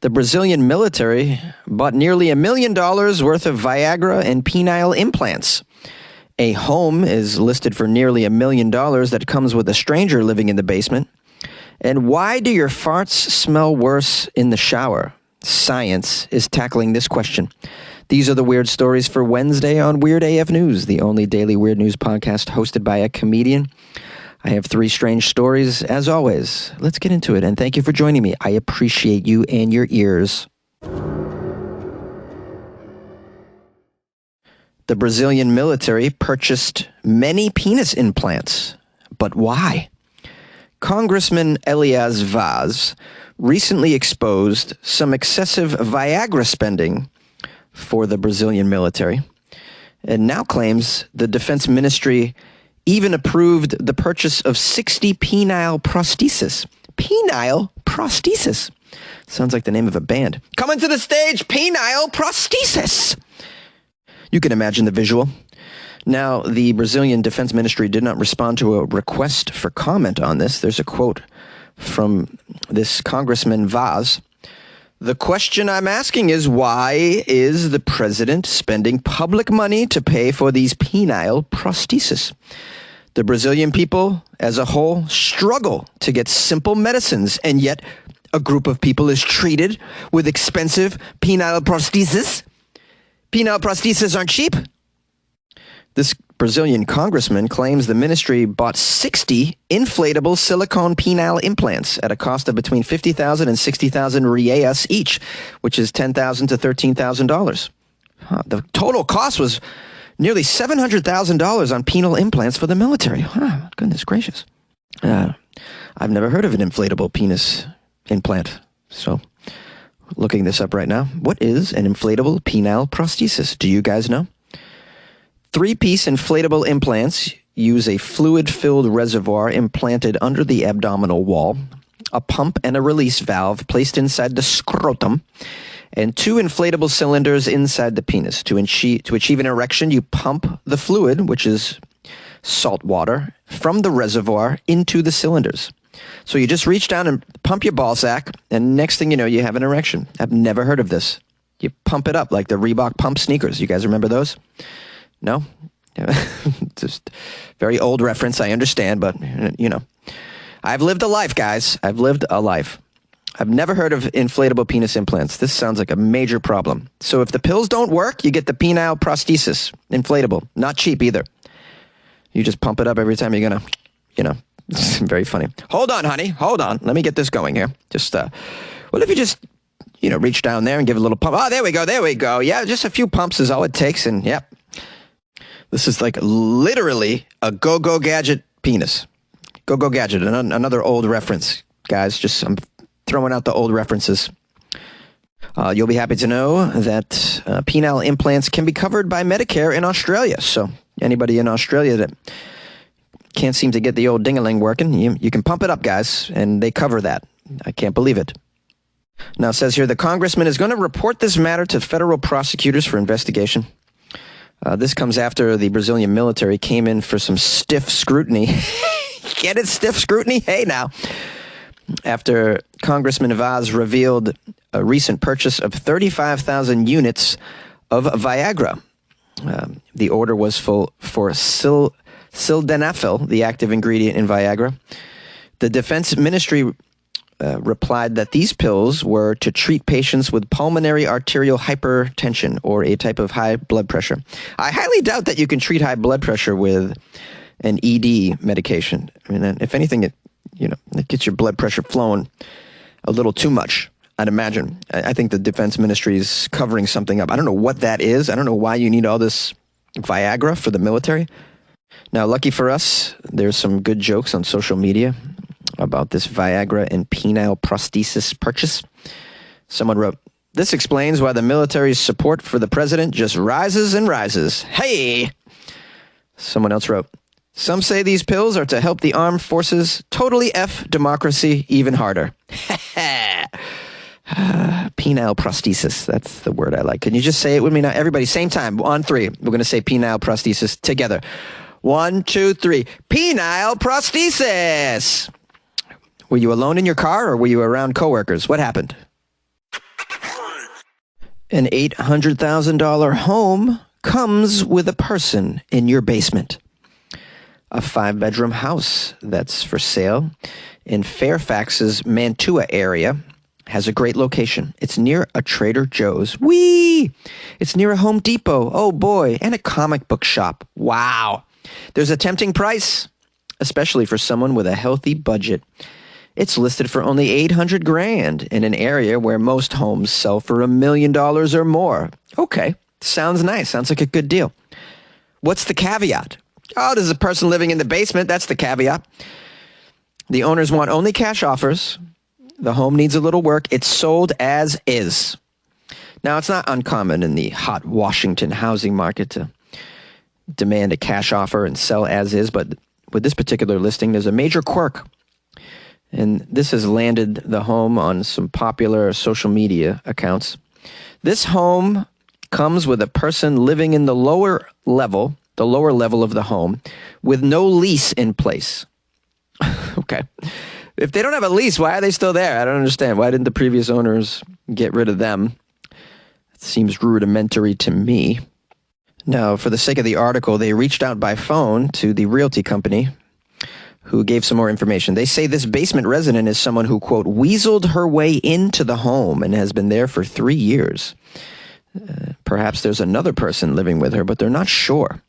The Brazilian military bought nearly $1 million worth of Viagra and penile implants. A home is listed for nearly $1 million that comes with a stranger living in the basement. And why do your farts smell worse in the shower? Science is tackling this question. These are the weird stories for Wednesday on Weird AF News, the only daily weird news podcast hosted by a comedian. I have 3 strange stories, as always. Let's get into it, and thank you for joining me. I appreciate you and your ears. The Brazilian military purchased many penis implants. But why? Congressman Elias Vaz recently exposed some excessive Viagra spending for the Brazilian military, and now claims the defense ministry even approved the purchase of 60 penile prostheses. Penile prostheses. Sounds like the name of a band. Coming to the stage, penile prostheses. You can imagine the visual. Now, the Brazilian Defense Ministry did not respond to a request for comment on this. There's a quote from this Congressman Vaz. The question I'm asking is, why is the president spending public money to pay for these penile prostheses? The Brazilian people as a whole struggle to get simple medicines, and yet a group of people is treated with expensive penile prostheses. Penile prostheses aren't cheap. This Brazilian congressman claims the ministry bought 60 inflatable silicone penile implants at a cost of between 50,000 and 60,000 reais each, which is $10,000 to $13,000. The total cost was nearly $700,000 on penile implants for the military. Goodness gracious. I've never heard of an inflatable penis implant. So, looking this up right now. What is an inflatable penile prosthesis? Do you guys know? 3-piece inflatable implants use a fluid-filled reservoir implanted under the abdominal wall, a pump and a release valve placed inside the scrotum, and 2 inflatable cylinders inside the penis. To achieve an erection, you pump the fluid, which is salt water, from the reservoir into the cylinders. So you just reach down and pump your ball sack, and next thing you know, you have an erection. I've never heard of this. You pump it up like the Reebok pump sneakers. You guys remember those? No? Just very old reference, I understand, but, you know. I've lived a life, guys. I've lived a life. I've never heard of inflatable penis implants. This sounds like a major problem. So if the pills don't work, you get the penile prosthesis, inflatable. Not cheap either. You just pump it up every time you're going to, you know. It's very funny. Hold on, honey. Hold on. Let me get this going here. Just, well, if you just, you know, reach down there and give a little pump. Oh, there we go. There we go. Yeah, just a few pumps is all it takes. And, yep. This is like literally a go-go gadget penis. Go-go gadget, another old reference, guys. Just I'm throwing out the old references. You'll be happy to know that penile implants can be covered by Medicare in Australia. So anybody in Australia that can't seem to get the old ding-a-ling working, you can pump it up, guys, and they cover that. I can't believe it. Now, it says here, the congressman is going to report this matter to federal prosecutors for investigation. This comes after the Brazilian military came in for some stiff scrutiny. Get it, stiff scrutiny? Hey, now. After Congressman Vaz revealed a recent purchase of 35,000 units of Viagra. The order was for sildenafil, the active ingredient in Viagra. The defense ministry replied that these pills were to treat patients with pulmonary arterial hypertension, or a type of high blood pressure. I highly doubt that you can treat high blood pressure with an ED medication. I mean, if anything, it gets your blood pressure flowing a little too much, I'd imagine. I think the defense ministry is covering something up. I don't know what that is. I don't know why you need all this Viagra for the military. Now, lucky for us, there's some good jokes on social media about this Viagra and penile prosthesis purchase. Someone wrote, "This explains why the military's support for the president just rises and rises. Hey!" Someone else wrote, "Some say these pills are to help the armed forces totally F democracy even harder." Penile prosthesis. That's the word I like. Can you just say it with me now? Everybody, same time. On 3. We're going to say penile prosthesis together. 1, 2, 3. Penile prosthesis. Were you alone in your car or were you around coworkers? What happened? An $800,000 home comes with a person in your basement. A 5-bedroom house that's for sale in Fairfax's Mantua area has a great location. It's near a Trader Joe's. Whee! It's near a Home Depot. Oh boy. And a comic book shop. Wow. There's a tempting price, especially for someone with a healthy budget. It's listed for only $800,000 in an area where most homes sell for $1 million or more. Okay. Sounds nice. Sounds like a good deal. What's the caveat? Oh, there's a person living in the basement. That's the caveat. The owners want only cash offers. The home needs a little work. It's sold as is. Now, it's not uncommon in the hot Washington housing market to demand a cash offer and sell as is, but with this particular listing, there's a major quirk. And this has landed the home on some popular social media accounts. This home comes with a person living in the lower level of the home with no lease in place. Okay. If they don't have a lease, why are they still there? I don't understand. Why didn't the previous owners get rid of them? It seems rudimentary to me. Now, for the sake of the article, they reached out by phone to the realty company who gave some more information. They say this basement resident is someone who, quote, weaseled her way into the home and has been there for 3 years. Perhaps there's another person living with her, but they're not sure.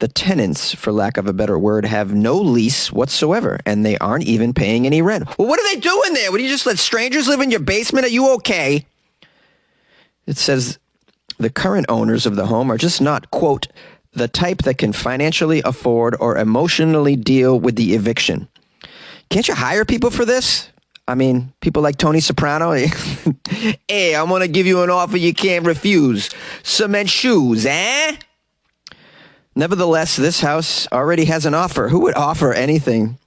The tenants, for lack of a better word, have no lease whatsoever, and they aren't even paying any rent. Well, what are they doing there? Would you just let strangers live in your basement? Are you okay? It says the current owners of the home are just not, quote, the type that can financially afford or emotionally deal with the eviction. Can't you hire people for this? I mean, people like Tony Soprano. Hey, I'm going to give you an offer you can't refuse. Cement shoes, eh? Nevertheless, this house already has an offer. Who would offer anything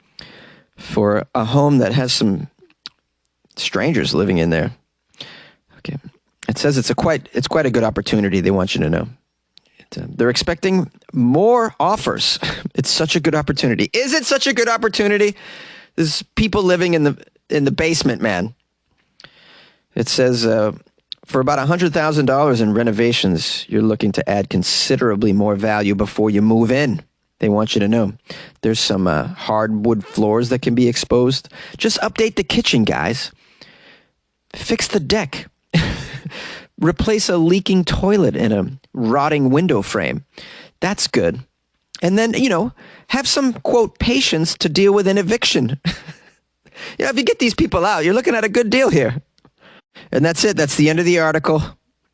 for a home that has some strangers living in there? Okay. It says it's quite a good opportunity. They want you to know. They're expecting more offers. It's such a good opportunity. Is it such a good opportunity? There's people living in the basement, man. It says for about $100,000 in renovations, you're looking to add considerably more value before you move in. They want you to know. There's some hardwood floors that can be exposed. Just update the kitchen, guys. Fix the deck. Replace a leaking toilet and a rotting window frame. That's good. And then, have some, quote, patience to deal with an eviction. If you get these people out, you're looking at a good deal here. And that's it. That's the end of the article.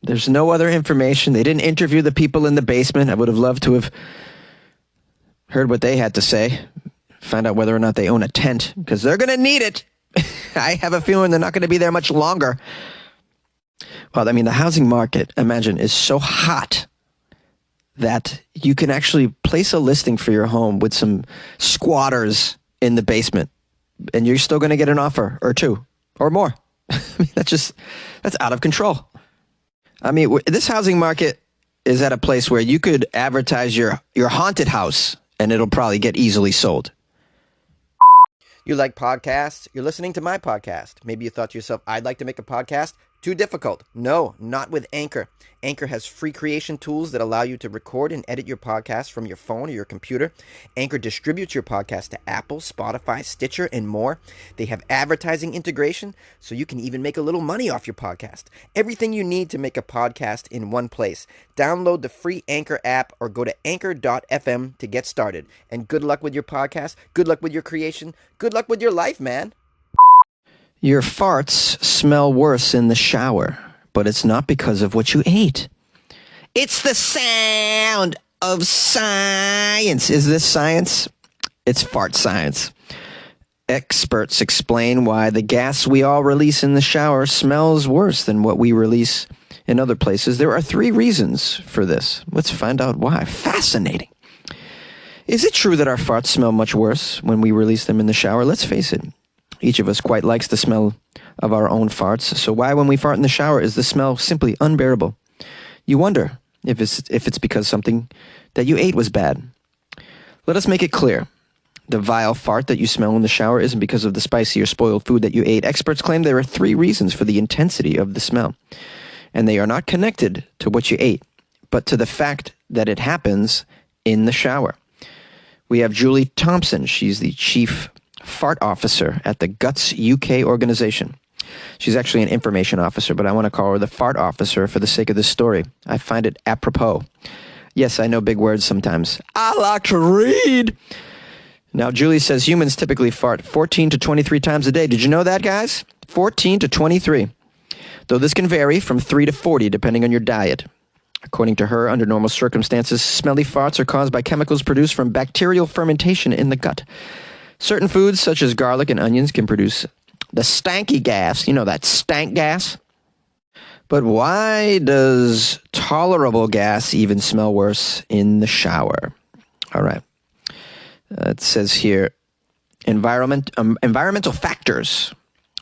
There's no other information. They didn't interview the people in the basement. I would have loved to have heard what they had to say. Find out whether or not they own a tent, because they're going to need it. I have a feeling they're not going to be there much longer. Well, I mean, the housing market, imagine, is so hot that you can actually place a listing for your home with some squatters in the basement, and you're still going to get an offer or two or more. I mean, that's out of control. I mean, this housing market is at a place where you could advertise your haunted house and it'll probably get easily sold. You like podcasts? You're listening to my podcast. Maybe you thought to yourself, I'd like to make a podcast. Too difficult. No, not with Anchor. Anchor has free creation tools that allow you to record and edit your podcast from your phone or your computer. Anchor distributes your podcast to Apple, Spotify, Stitcher, and more. They have advertising integration, so you can even make a little money off your podcast. Everything you need to make a podcast in one place. Download the free Anchor app or go to anchor.fm to get started. And good luck with your podcast. Good luck with your creation. Good luck with your life, man. Your farts smell worse in the shower, but it's not because of what you ate. It's the sound of science. Is this science? It's fart science. Experts explain why the gas we all release in the shower smells worse than what we release in other places. There are 3 reasons for this. Let's find out why. Fascinating. Is it true that our farts smell much worse when we release them in the shower? Let's face it. Each of us quite likes the smell of our own farts. So why, when we fart in the shower, is the smell simply unbearable? You wonder if it's because something that you ate was bad. Let us make it clear. The vile fart that you smell in the shower isn't because of the spicy or spoiled food that you ate. Experts claim there are 3 reasons for the intensity of the smell. and they are not connected to what you ate, but to the fact that it happens in the shower. We have Julie Thompson. She's the chief fart officer at the Guts UK organization. She's actually an information officer, but I want to call her the fart officer for the sake of this story. I find it apropos. Yes, I know big words sometimes. I like to read. Now, Julie says humans typically fart 14 to 23 times a day. Did you know that, guys? 14 to 23. Though this can vary from 3 to 40 depending on your diet. According to her, under normal circumstances, smelly farts are caused by chemicals produced from bacterial fermentation in the gut. Certain foods, such as garlic and onions, can produce the stanky gas. You know that stank gas? But why does tolerable gas even smell worse in the shower? All right. It says here, environmental factors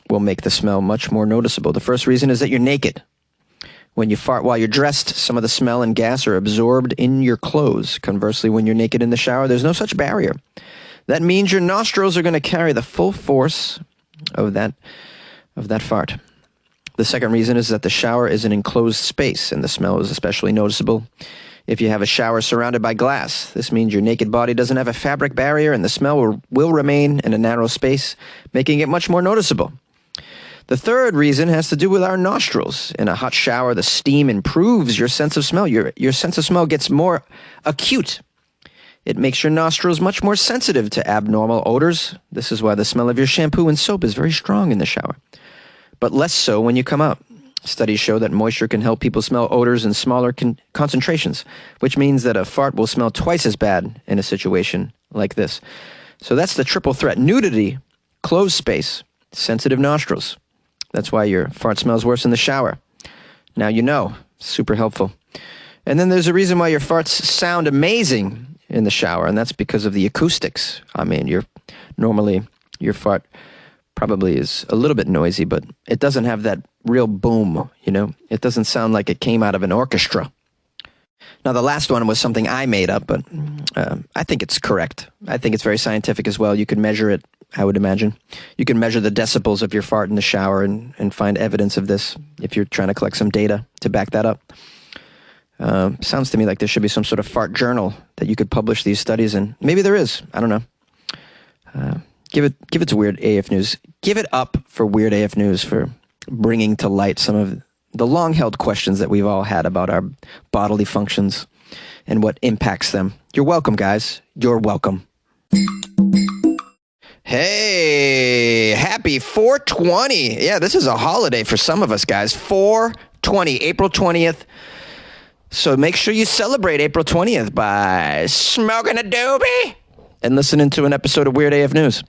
will make the smell much more noticeable. The first reason is that you're naked. When you fart while you're dressed, some of the smell and gas are absorbed in your clothes. Conversely, when you're naked in the shower, there's no such barrier. That means your nostrils are going to carry the full force of that fart. The second reason is that the shower is an enclosed space, and the smell is especially noticeable if you have a shower surrounded by glass. This means your naked body doesn't have a fabric barrier, and the smell will remain in a narrow space, making it much more noticeable. The third reason has to do with our nostrils. In a hot shower, the steam improves your sense of smell. Your sense of smell gets more acute. It makes your nostrils much more sensitive to abnormal odors. This is why the smell of your shampoo and soap is very strong in the shower, but less so when you come out. Studies show that moisture can help people smell odors in smaller concentrations, which means that a fart will smell twice as bad in a situation like this. So that's the triple threat: nudity, closed space, sensitive nostrils. That's why your fart smells worse in the shower. Now you know. Super helpful. And then there's a reason why your farts sound amazing in the shower, and that's because of the acoustics. I mean, normally your fart probably is a little bit noisy, but it doesn't have that real boom, you know? It doesn't sound like it came out of an orchestra. Now, the last one was something I made up, but I think it's correct. I think it's very scientific as well. You can measure it, I would imagine. You can measure the decibels of your fart in the shower and find evidence of this if you're trying to collect some data to back that up. Sounds to me like there should be some sort of fart journal that you could publish these studies in. Maybe there is. I don't know. Give it to Weird AF News. Give it up for Weird AF News for bringing to light some of the long-held questions that we've all had about our bodily functions and what impacts them. You're welcome, guys. You're welcome. Hey, happy 420. Yeah, this is a holiday for some of us, guys. 420, April 20th. So make sure you celebrate April 20th by smoking a doobie and listening to an episode of Weird AF News.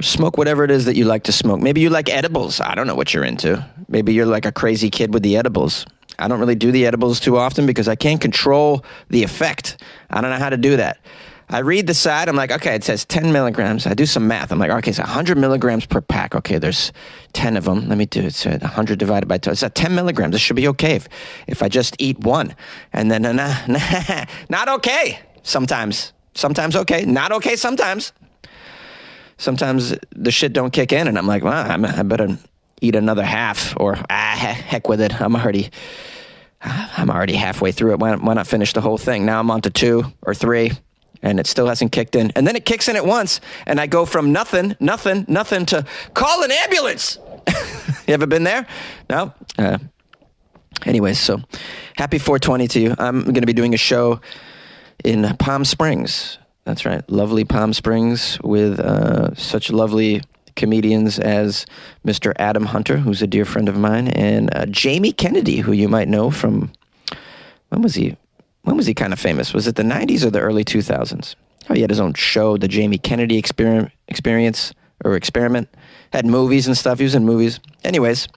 Smoke whatever it is that you like to smoke. Maybe you like edibles. I don't know what you're into. Maybe you're like a crazy kid with the edibles. I don't really do the edibles too often because I can't control the effect. I don't know how to do that. I read the side. I'm like, okay, it says 10 milligrams. I do some math. I'm like, okay, it's 100 milligrams per pack. Okay, there's 10 of them. Let me do it. It's 100 divided by 2. It's at 10 milligrams. This should be okay if I just eat one. And then, not okay sometimes. Sometimes okay. Not okay sometimes. Sometimes the shit don't kick in, and I'm like, well, I better eat another half, or heck with it. I'm already halfway through it. Why not finish the whole thing? Now I'm on to 2 or 3, and it still hasn't kicked in. And then it kicks in at once, and I go from nothing to call an ambulance. You ever been there? No? Anyways, so happy 420 to you. I'm going to be doing a show in Palm Springs. That's right. Lovely Palm Springs with such lovely comedians as Mr. Adam Hunter, who's a dear friend of mine, and Jamie Kennedy, who you might know from, when was he kind of famous? Was it the 90s or the early 2000s? Oh, he had his own show, the Jamie Kennedy Experience, or Experiment. Had movies and stuff. He was in movies. Anyways,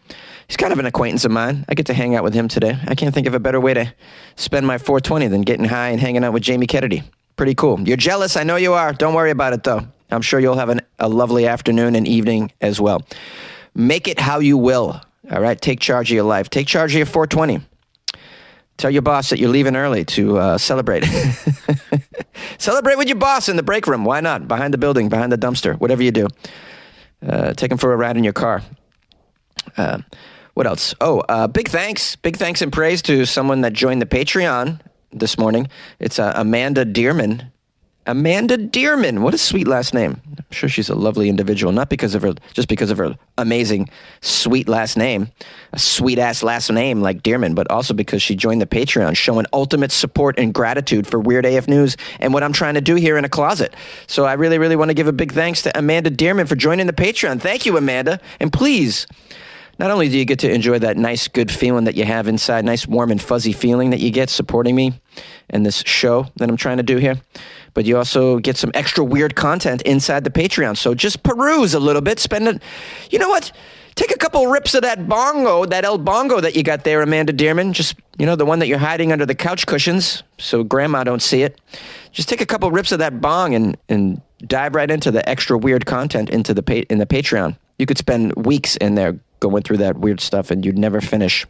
he's kind of an acquaintance of mine. I get to hang out with him today. I can't think of a better way to spend my 420 than getting high and hanging out with Jamie Kennedy. Pretty cool. You're jealous. I know you are. Don't worry about it, though. I'm sure you'll have a lovely afternoon and evening as well. Make it how you will. All right? Take charge of your life. Take charge of your 420. Tell your boss that you're leaving early to celebrate. Celebrate with your boss in the break room. Why not? Behind the building, behind the dumpster, whatever you do. Take him for a ride in your car. What else? Oh, big thanks and praise to someone that joined the Patreon this morning. It's Amanda Dearman. Amanda Dearman. What a sweet last name. I'm sure she's a lovely individual, not because of her, just because of her amazing, sweet last name, a sweet-ass last name like Dearman, but also because she joined the Patreon, showing ultimate support and gratitude for Weird AF News and what I'm trying to do here in a closet. So I really, really want to give a big thanks to Amanda Dearman for joining the Patreon. Thank you, Amanda. And please, not only do you get to enjoy that nice, good feeling that you have inside, nice, warm and fuzzy feeling that you get supporting me and this show that I'm trying to do here, but you also get some extra weird content inside the Patreon. So just peruse a little bit, spend it. You know what? Take a couple rips of that bongo, that El Bongo that you got there, Amanda Dearman. Just, the one that you're hiding under the couch cushions so grandma don't see it. Just take a couple rips of that bong and dive right into the extra weird content in the Patreon. You could spend weeks in there going through that weird stuff and you'd never finish.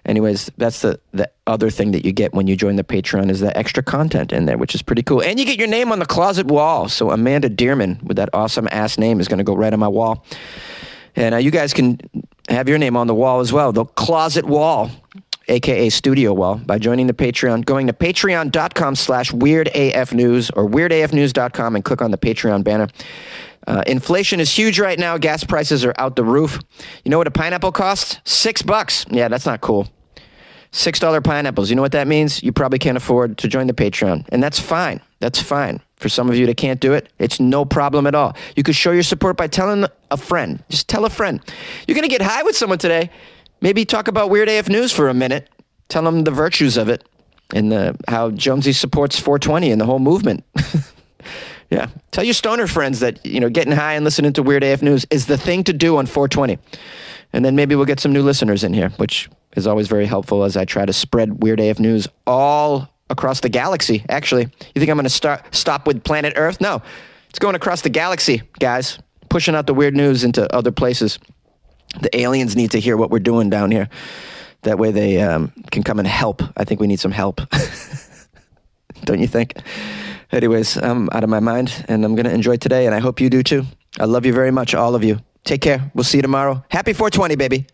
Anyways, that's the other thing that you get when you join the Patreon is the extra content in there, which is pretty cool. And you get your name on the closet wall. So Amanda Dearman with that awesome ass name is going to go right on my wall. And you guys can have your name on the wall as well, the closet wall, a.k.a. studio wall, by joining the Patreon, going to patreon.com/weirdafnews or weirdafnews.com and click on the Patreon banner. Inflation is huge right now. Gas prices are out the roof. You know what a pineapple costs? $6. Yeah, that's not cool. $6 pineapples. You know what that means? You probably can't afford to join the Patreon. And that's fine. That's fine. For some of you that can't do it, it's no problem at all. You could show your support by telling a friend. Just tell a friend. You're going to get high with someone today. Maybe talk about Weird AF News for a minute. Tell them the virtues of it and how Jonesy supports 420 and the whole movement. Yeah. Tell your stoner friends that, getting high and listening to Weird AF News is the thing to do on 420. And then maybe we'll get some new listeners in here, which is always very helpful as I try to spread Weird AF News all across the galaxy. Actually, you think I'm going to stop with planet Earth? No. It's going across the galaxy, guys. Pushing out the weird news into other places. The aliens need to hear what we're doing down here. That way they can come and help. I think we need some help. Don't you think? Anyways, I'm out of my mind, and I'm going to enjoy today, and I hope you do too. I love you very much, all of you. Take care. We'll see you tomorrow. Happy 420, baby.